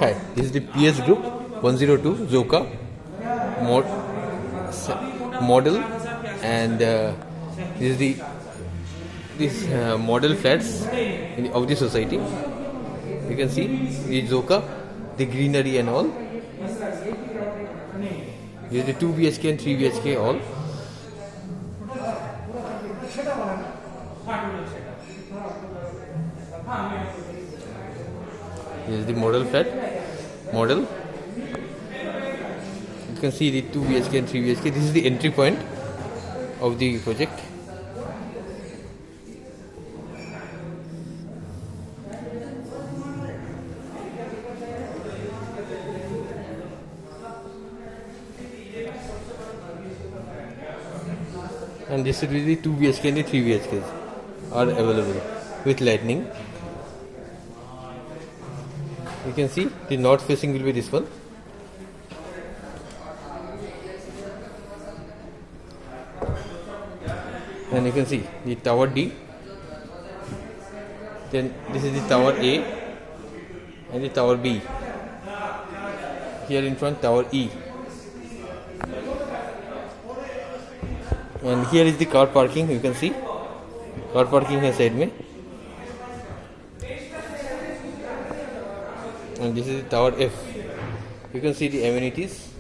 Hi, this is the PS Group 102 Zoka model, and this is the model flats of the society. You can see the Zoka, the greenery and all. This is the 2 BHK and 3 BHK all. This is the model flat model. You can see the 2 BHK and 3 BHK. This is the entry point of the project. And this will be the 2 BHK and the 3 BHKs are available with lighting. You can see the north facing will be this one. And you can see the tower D. Then this is the tower A and the tower B. Here in front tower E. And here is the car parking. You can see car parking है side में. And this is the tower F. You can see the amenities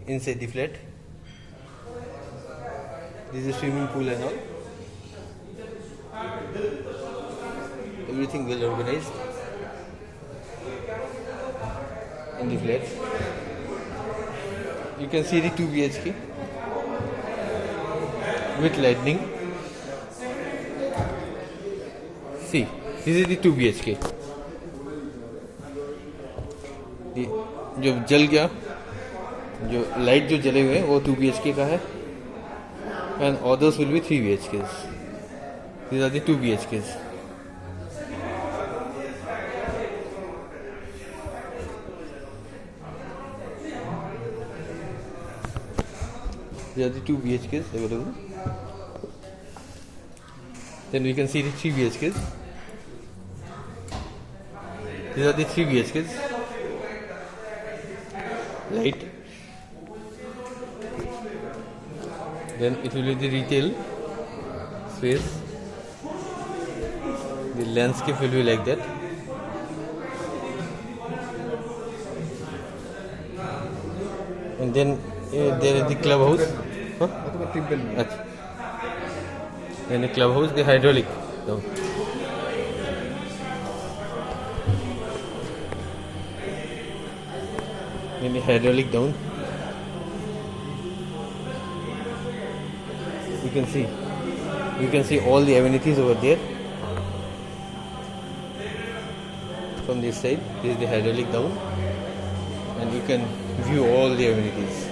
inside the flat. This is a swimming pool and all. Everything well organized in the flat. You can see the 2 BHK with lighting. See, this is the 2 BHK. जो जल गया, जो light जो जले हुए हैं वो 2 BHK का है, and others will be 3 BHKs. These are the 2 BHKs. These are the 2 BHKs available. Then we can see the 3 BHKs. These are the 3 BHKs. Light. Then it will be the retail space. The landscape will be like that. And then there is the clubhouse. And the clubhouse, the hydraulic. And the hydraulic down. You can see all the amenities over there. From this side, this is the hydraulic down, and you can view all the amenities.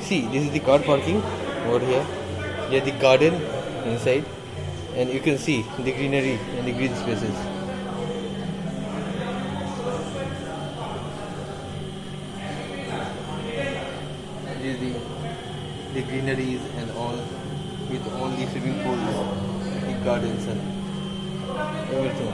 See, this is the car parking over here. Here the garden inside, and you can see the greenery and the green spaces. This is the greeneries and all, with all the swimming pools, the gardens and everything.